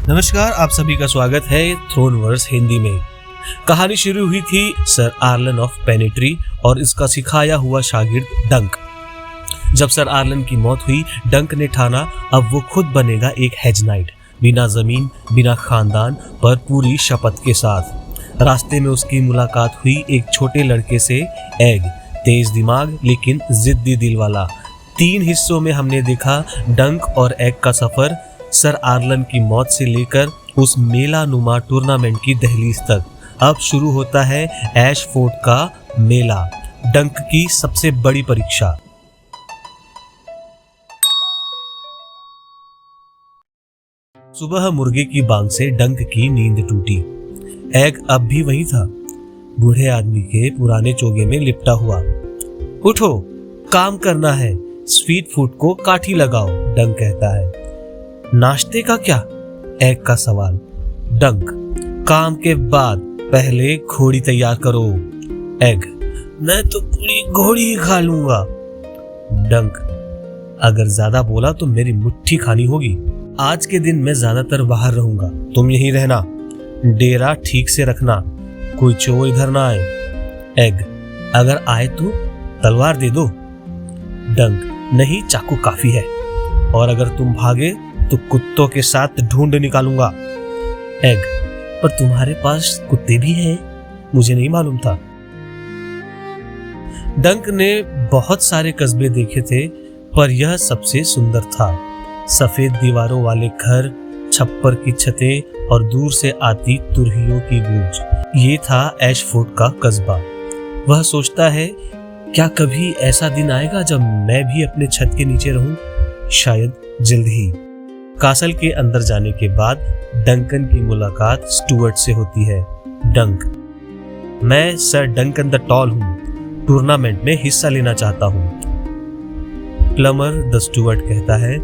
नमस्कार, आप सभी का स्वागत है थ्रोन वर्स हिंदी में। कहानी शुरू हुई थी सर आर्लन ऑफ पेनिट्री और इसका सिखाया हुआ शागिर्द डंक। जब सर आर्लन की मौत हुई, डंक ने ठाना अब वो खुद बनेगा एक हेज नाइट, बिना जमीन, बिना खानदान, पर पूरी शपथ के साथ। रास्ते में उसकी मुलाकात हुई एक छोटे लड़के से, एग, तेज दिमाग लेकिन जिद्दी दिल वाला। 3 हिस्सों में हमने देखा डंक और एग का सफर, सर आर्लन की मौत से लेकर उस मेला नुमा टूर्नामेंट की दहलीज तक। अब शुरू होता है एशफोर्ड का मेला, डंक की सबसे बड़ी परीक्षा। सुबह मुर्गे की बांग से डंक की नींद टूटी। एग अब भी वही था, बूढ़े आदमी के पुराने चोगे में लिपटा हुआ। उठो, काम करना है, स्वीट फूड को काठी लगाओ, डंक कहता है। नाश्ते का क्या? एग का सवाल। डंक, काम के बाद पहले घोड़ी तैयार करो। एग, मैं तो पूरी घोड़ी ही खा लूंगा। डंक, अगर ज्यादा बोला तो मेरी मुट्ठी खानी होगी। आज के दिन मैं ज्यादातर बाहर रहूंगा, तुम यहीं रहना, डेरा ठीक से रखना, कोई चोर इधर ना आए। एग, अगर आए तो तलवार दे दो। डंक, नहीं, चाकू काफी है, और अगर तुम भागे तो कुत्तों के साथ ढूंढ निकालूंगा। एग, पर तुम्हारे पास कुत्ते भी हैं, मुझे नहीं मालूम था। डंक ने बहुत सारे कस्बे देखे थे, पर यह सबसे सुंदर था। सफेद दीवारों वाले घर, छप्पर की छतें और दूर से आती तुरहियों की गूंज। ये था एशफोर्ड का कस्बा। वह सोचता है, क्या कभी ऐसा दिन आएगा जब मैं भी अपने छत के नीचे रहूं? शायद जल्द ही। कासल के अंदर जाने के बाद डंकन की मुलाकात स्टुअर्ट से होती है। डंक, मैं सर डंकन द टॉल हूं, टूर्नामेंट में हिस्सा लेना चाहता हूं। प्लमर द स्टुअर्ट कहता है,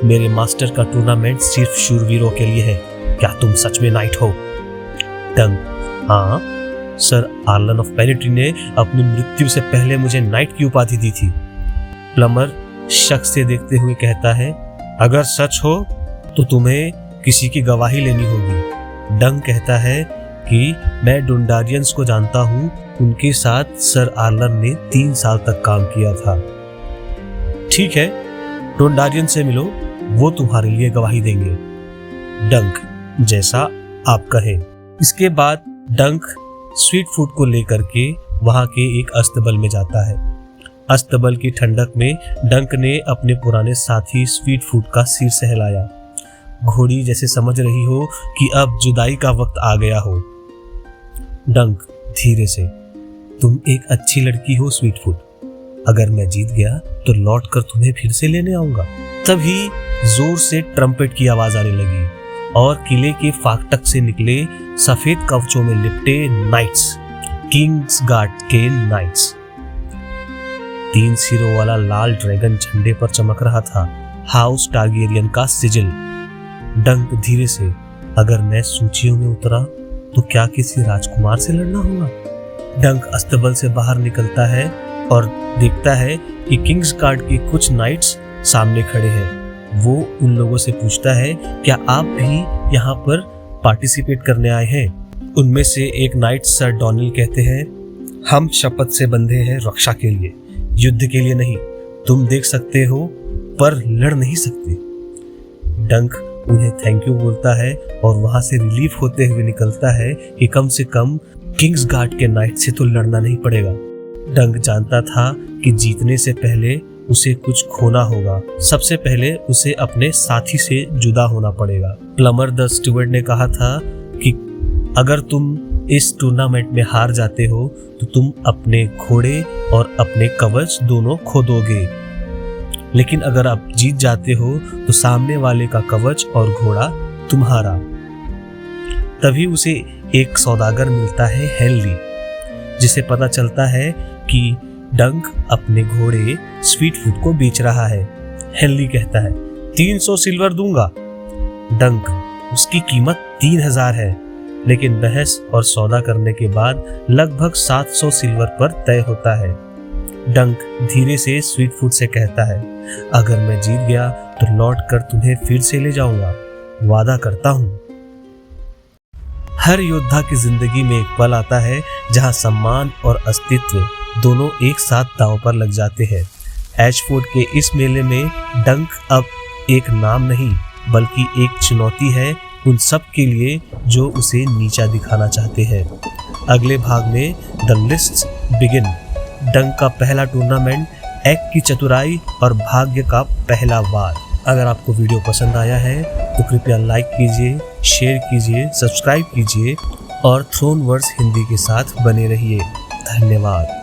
मेरे मास्टर का टूर्नामेंट सिर्फ शूरवीरों के लिए है, क्या तुम सच में नाइट हो? डंक, हाँ, सर आर्लन ऑफ पेनिट्री ने अपनी मृत्यु से पहले मुझे नाइट की उपाधि दी थी। प्लमर शक से देखते हुए कहता है, अगर सच हो तो तुम्हें किसी की गवाही लेनी होगी। डंक कहता है कि मैं डोंडारियंस को जानता हूं, उनके साथ सर आर्लन ने 3 साल तक काम किया था। ठीक है, डोंडारियन से मिलो, वो तुम्हारे लिए गवाही देंगे। डंक, जैसा आप कहें। इसके बाद डंक स्वीट फूड को लेकर के वहां के एक अस्तबल में जाता है। अस्तबल की ठंडक में डंक ने अपने पुराने साथी स्वीट फूड का सिर सहलाया। घोड़ी जैसे समझ रही हो कि अब जुदाई का वक्त आ गया हो। डंक, धीरे से, तुम एक अच्छी लड़की हो स्वीट फूड, अगर मैं जीत गया तो लौट कर तुम्हें फिर से लेने आऊंगा। तभी जोर से ट्रम्पेट की आवाज आने लगी और किले के फाटक से निकले सफेद कवचों में लिपटे नाइट्स, किंग्स गार्ड के नाइट्स। 3 सिरों वाला लाल ड्रैगन झंडे पर चमक रहा था, हाउस टारगेरियन का सिजिल। डंक, धीरे से, अगर मैं सूचियों में उतरा तो क्या किसी राजकुमार से लड़ना होगा? डंक अस्तबल से बाहर निकलता है और देखता है कि किंग्स गार्ड के कुछ नाइट्स सामने खड़े हैं। वो उन लोगों से पूछता है, क्या आप भी यहाँ पर पार्टिसिपेट करने आए हैं? उनमें से एक नाइट सर डोनिल कहते हैं, हम शपथ से बंधे हैं रक्षा के लिए, युद्ध के लिए नहीं। तुम देख सकते हो पर लड़ नहीं सकते। डंक उन्हें थैंक यू बोलता है और वहां से रिलीफ होते हुए निकलता है कि कम से कम किंग्स गार्ड के नाइट से तो लड़ना नहीं पड़ेगा। डंक जानता था कि जीतने से पहले उसे कुछ खोना होगा। सबसे पहले उसे अपने साथी से जुदा होना पड़ेगा। प्लमर द स्टुअर्ट ने कहा था कि अगर तुम इस टूर्नामेंट में हार जाते हो तो तुम अपने घोड़े और अपने कवच दोनों खो दोगे, लेकिन अगर आप जीत जाते हो तो सामने वाले का कवच और घोड़ा तुम्हारा। तभी उसे एक सौदागर मिलता है, हेनरी, जिसे पता चलता है कि डंक अपने घोड़े स्वीट फूड को बेच रहा है। हेनरी कहता है, 300 सिल्वर दूंगा। डंक, उसकी कीमत 3000 है, लेकिन बहस और सौदा करने के बाद लगभग 700 सिल्वर पर तय होता है। डंक धीरे से स्वीट फूड से कहता है, अगर मैं जीत गया तो लौट कर तुम्हें फिर से ले जाऊंगा। वादा करता हूँ। हर योद्धा की जिंदगी में एक पल आता है जहां सम्मान और अस्तित्व दोनों एक साथ दांव पर लग जाते हैं। एशफोर्ड के इस मेले में डंक अब एक नाम नहीं बल्कि एक चुनौती है उन सब के लिए जो उसे नीचा दिखाना चाहते हैं। अगले भाग में द लिस्ट्स बिगिन, डंक का पहला टूर्नामेंट, एग की चतुराई और भाग्य का पहला वार। अगर आपको वीडियो पसंद आया है तो कृपया लाइक कीजिए, शेयर कीजिए, सब्सक्राइब कीजिए और थ्रोन वर्स हिंदी के साथ बने रहिए। धन्यवाद।